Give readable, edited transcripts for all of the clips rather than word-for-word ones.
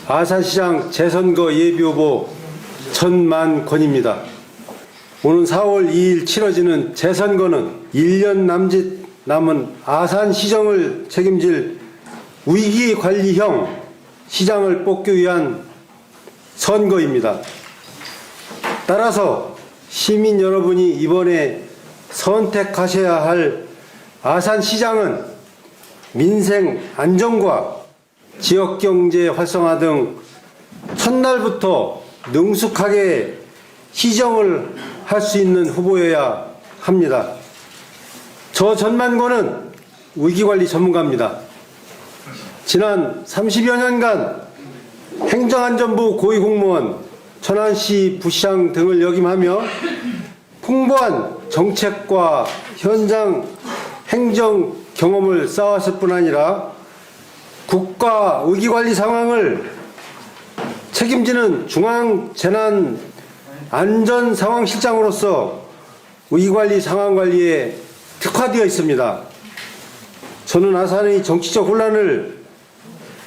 아산시장 재선거 예비후보 전만권입니다. 오는 4월 2일 치러지는 재선거는 1년 남짓 남은 아산시정을 책임질 위기관리형 시장을 뽑기 위한 선거입니다. 따라서 시민 여러분이 이번에 선택하셔야 할 아산시장은 민생 안정과 지역경제 활성화 등 첫날부터 능숙하게 시정을 할 수 있는 후보여야 합니다. 저 전만권은 위기관리 전문가입니다. 지난 30여 년간 행정안전부 고위공무원, 천안시 부시장 등을 역임하며 풍부한 정책과 현장 행정 경험을 쌓았을 뿐 아니라 국가 위기관리 상황을 책임지는 중앙재난안전상황실장으로서 위기관리 상황관리에 특화되어 있습니다. 저는 아산의 정치적 혼란을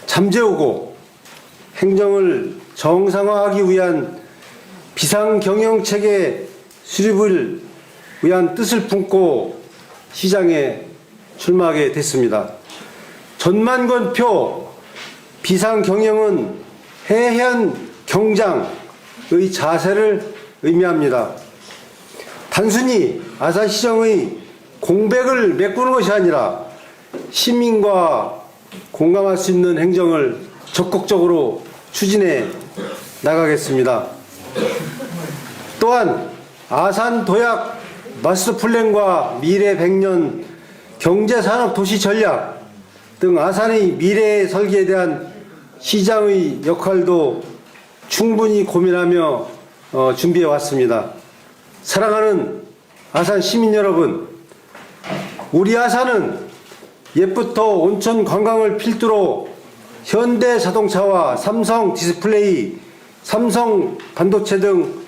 잠재우고 행정을 정상화하기 위한 비상경영체계 수립을 위한 뜻을 품고 시장에 출마하게 됐습니다. 전만권 표 비상경영은 해현 경장의 자세를 의미합니다. 단순히 아산시정의 공백을 메꾸는 것이 아니라 시민과 공감할 수 있는 행정을 적극적으로 추진해 나가겠습니다. 또한 아산 도약 마스터 플랜과 미래 100년 경제산업 도시 전략 등 아산의 미래 설계에 대한 시장의 역할도 충분히 고민하며 준비해 왔습니다. 사랑하는 아산 시민 여러분, 우리 아산은 옛부터 온천 관광을 필두로 현대 자동차와 삼성 디스플레이, 삼성 반도체 등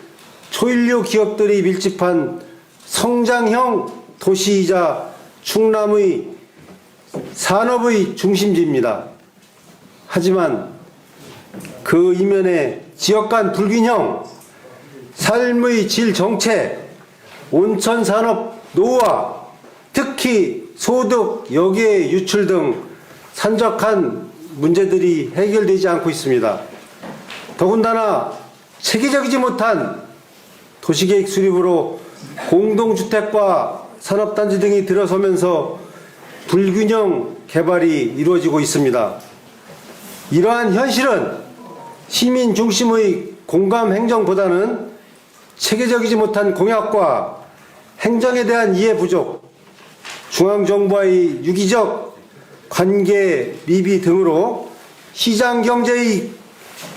초일류 기업들이 밀집한 성장형 도시이자 충남의 산업의 중심지입니다. 하지만 그 이면에 지역 간 불균형, 삶의 질 정체, 온천 산업 노후화, 특히 소득, 여기에 유출 등 산적한 문제들이 해결되지 않고 있습니다. 더군다나 체계적이지 못한 도시계획 수립으로 공동주택과 산업단지 등이 들어서면서 불균형 개발이 이루어지고 있습니다. 이러한 현실은 시민 중심의 공감 행정보다는 체계적이지 못한 공약과 행정에 대한 이해 부족, 중앙정부와의 유기적 관계 미비 등으로 시장 경제의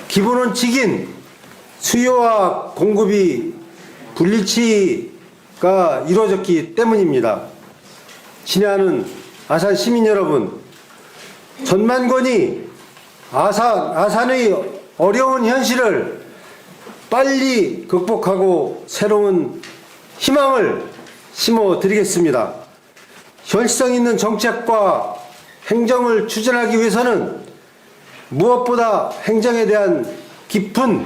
기본 원칙인 수요와 공급이 불일치가 이루어졌기 때문입니다. 친애하는 아산 시민 여러분, 전만권이 아산의 어려운 현실을 빨리 극복하고 새로운 희망을 심어드리겠습니다. 현실성 있는 정책과 행정을 추진하기 위해서는 무엇보다 행정에 대한 깊은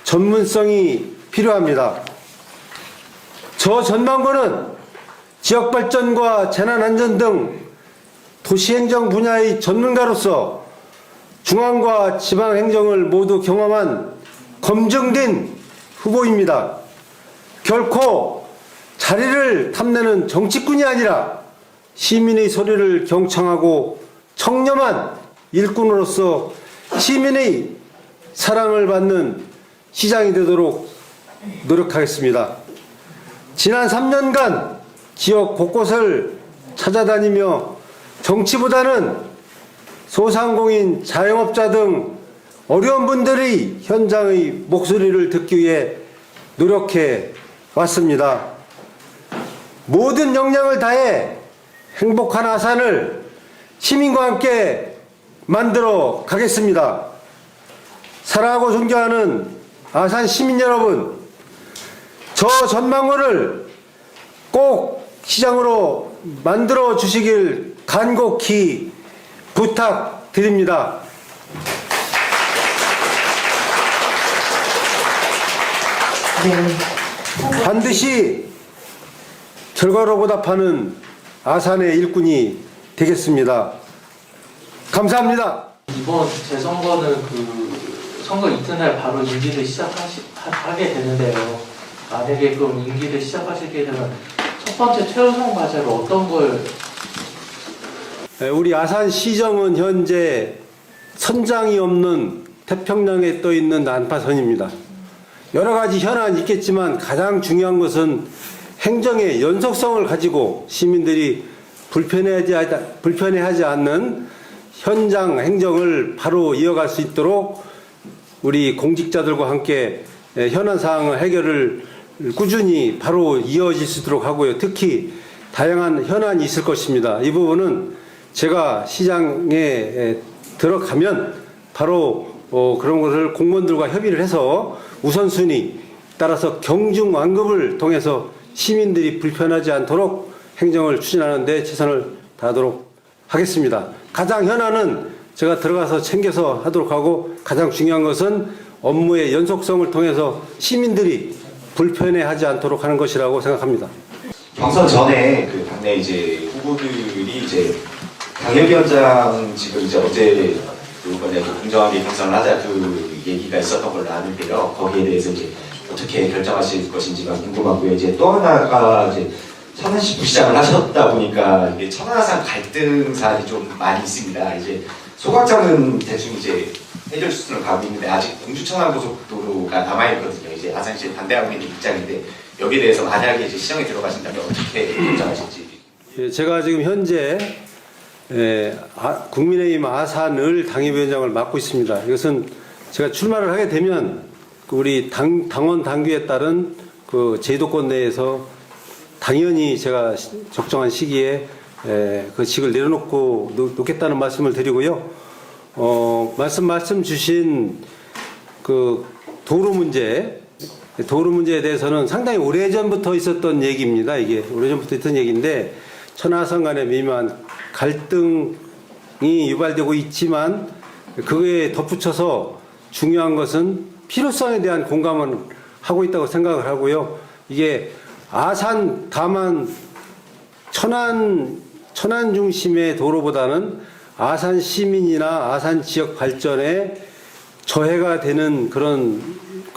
전문성이 필요합니다. 저 전만권은 지역발전과 재난안전 등 도시행정 분야의 전문가로서 중앙과 지방행정을 모두 경험한 검증된 후보입니다. 결코 자리를 탐내는 정치꾼이 아니라 시민의 소리를 경청하고 청렴한 일꾼으로서 시민의 사랑을 받는 시장이 되도록 노력하겠습니다. 지난 3년간 지역 곳곳을 찾아다니며 정치보다는 소상공인, 자영업자 등 어려운 분들의 현장의 목소리를 듣기 위해 노력해 왔습니다. 모든 역량을 다해 행복한 아산을 시민과 함께 만들어 가겠습니다. 사랑하고 존경하는 아산 시민 여러분, 저 전만권을 꼭 시장으로 만들어 주시길 간곡히 부탁드립니다. 반드시 결과로 보답하는 아산의 일꾼이 되겠습니다. 감사합니다. 이번 재선거는 선거 이튿날 바로 임기를 시작하게 되는데요. 만약에 그럼 임기를 시작하시게 되면 첫 번째 최우선 과제로 어떤 걸? 우리 아산시정은 현재 선장이 없는 태평양에 떠 있는 난파선입니다. 여러 가지 현안이 있겠지만 가장 중요한 것은 행정의 연속성을 가지고 시민들이 불편해하지 않는 현장 행정을 바로 이어갈 수 있도록 우리 공직자들과 함께 현안 사항의 해결을 꾸준히 바로 이어질 수 있도록 하고요. 특히 다양한 현안이 있을 것입니다. 이 부분은 제가 시장에 들어가면 바로 그런 것을 공무원들과 협의를 해서 우선순위 따라서 경중완급을 통해서 시민들이 불편하지 않도록 행정을 추진하는 데 최선을 다하도록 하겠습니다. 가장 현안은 제가 들어가서 챙겨서 하도록 하고 가장 중요한 것은 업무의 연속성을 통해서 시민들이 불편해하지 않도록 하는 것이라고 생각합니다. 경선 전에 그 당내 이제 후보들이 이제 당협위원장 지금 이제 어제 이번에 공정하게 경선을 하자 그 얘기가 있었던 걸로 아는데요. 거기에 대해서 이제 어떻게 결정하실 것인지가 궁금하고요. 이제 또 하나가 이제 천안시 부시장을 하셨다 보니까 이게 천안아산 갈등 사안이 좀 많이 있습니다. 이제 소각장은 대충 이제 해결 수순을 가고 있는데 아직 공주 천안 고속도로가 남아 있거든요. 이제 아산시에 반대하고 있는 입장인데 여기에 대해서 만약에 이제 시정에 들어가신다면 어떻게 결정하실지. 예, 제가 지금 현재 국민의힘 아산을 당협위원장을 맡고 있습니다. 이것은 제가 출마를 하게 되면 우리 당원 당규에 따른 그 제도권 내에서 당연히 제가 적정한 시기에 그 직을 놓겠다는 말씀을 드리고요. 말씀 주신 그 도로 문제에 대해서는 상당히 오래전부터 있었던 얘기입니다. 이게 오래전부터 있던 얘기인데 천하선 간의 미묘한 갈등이 유발되고 있지만 그거에 덧붙여서 중요한 것은 필요성에 대한 공감을 하고 있다고 생각을 하고요. 이게 아산 다만 천안 중심의 도로보다는 아산 시민이나 아산 지역 발전에 저해가 되는 그런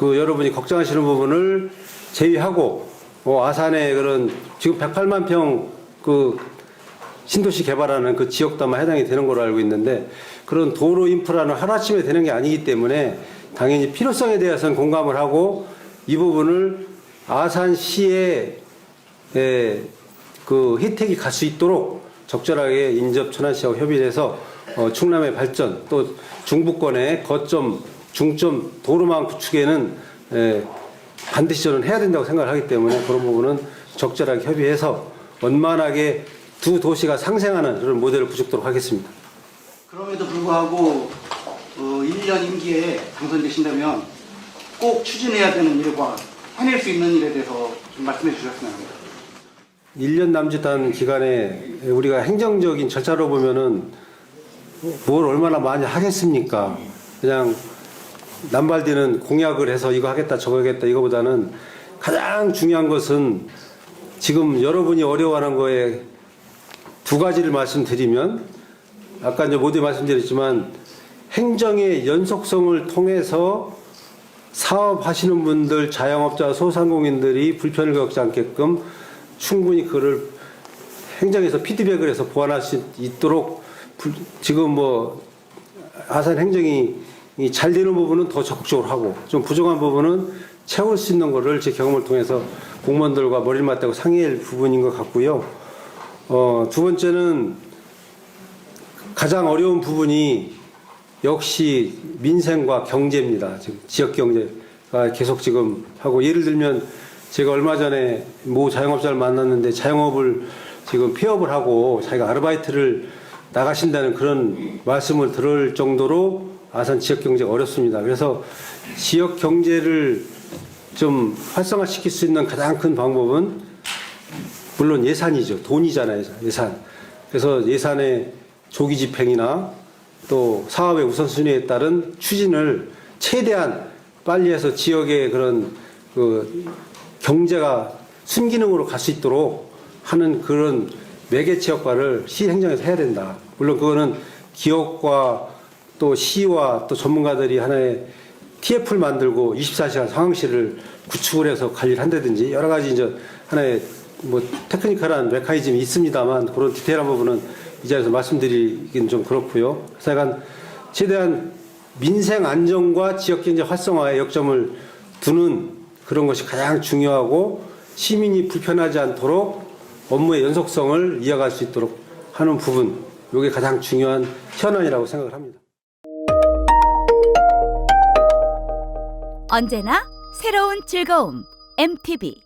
여러분이 걱정하시는 부분을 제외하고 아산의 그런 지금 108만 평 신도시 개발하는 그 지역도만 해당이 되는 걸로 알고 있는데 그런 도로 인프라는 하루아침에 되는 게 아니기 때문에 당연히 필요성에 대해서는 공감을 하고 이 부분을 아산시에 그 혜택이 갈 수 있도록 적절하게 인접 천안시하고 협의를 해서 충남의 발전 또 중부권의 거점 중점 도로망 구축에는 반드시 저는 해야 된다고 생각을 하기 때문에 그런 부분은 적절하게 협의해서 원만하게 두 도시가 상생하는 그런 모델을 구축하도록 하겠습니다. 그럼에도 불구하고 1년 임기에 당선되신다면 꼭 추진해야 되는 일과 해낼 수 있는 일에 대해서 좀 말씀해 주셨으면 합니다. 1년 남짓한 기간에 우리가 행정적인 절차로 보면은 뭘 얼마나 많이 하겠습니까? 그냥 남발되는 공약을 해서 이거 하겠다 저거 하겠다 이거보다는 가장 중요한 것은 지금 여러분이 어려워하는 거에 두 가지를 말씀드리면 아까 이제 모두 말씀드렸지만 행정의 연속성을 통해서 사업하시는 분들 자영업자 소상공인들이 불편을 겪지 않게끔 충분히 그거를 행정에서 피드백을 해서 보완할 수 있도록 지금 아산 행정이 잘 되는 부분은 더 적극적으로 하고 좀 부족한 부분은 채울 수 있는 거를 제 경험을 통해서 공무원들과 머리를 맞대고 상의할 부분인 것 같고요. 두 번째는 가장 어려운 부분이 역시 민생과 경제입니다. 지금 지역 경제가 계속 지금 하고 예를 들면 제가 얼마 전에 모 자영업자를 만났는데 자영업을 지금 폐업을 하고 자기가 아르바이트를 나가신다는 그런 말씀을 들을 정도로 아산 지역 경제가 어렵습니다. 그래서 지역 경제를 좀 활성화시킬 수 있는 가장 큰 방법은 물론 예산이죠. 돈이잖아요. 예산. 그래서 예산의 조기 집행이나 또 사업의 우선순위에 따른 추진을 최대한 빨리 해서 지역의 그런 그 경제가 순기능으로 갈 수 있도록 하는 그런 매개체 역할을 시 행정에서 해야 된다. 물론 그거는 기업과 또 시와 또 전문가들이 하나의 TF를 만들고 24시간 상황실을 구축을 해서 관리를 한다든지 여러 가지 이제 하나의 뭐 테크니컬한 메커니즘이 있습니다만 그런 디테일한 부분은 이 자리에서 말씀드리긴 좀 그렇고요. 그래서 약간 최대한 민생 안정과 지역 경제 활성화에 역점을 두는 그런 것이 가장 중요하고 시민이 불편하지 않도록 업무의 연속성을 이어갈 수 있도록 하는 부분, 이게 가장 중요한 현안이라고 생각을 합니다. 언제나 새로운 즐거움 MTV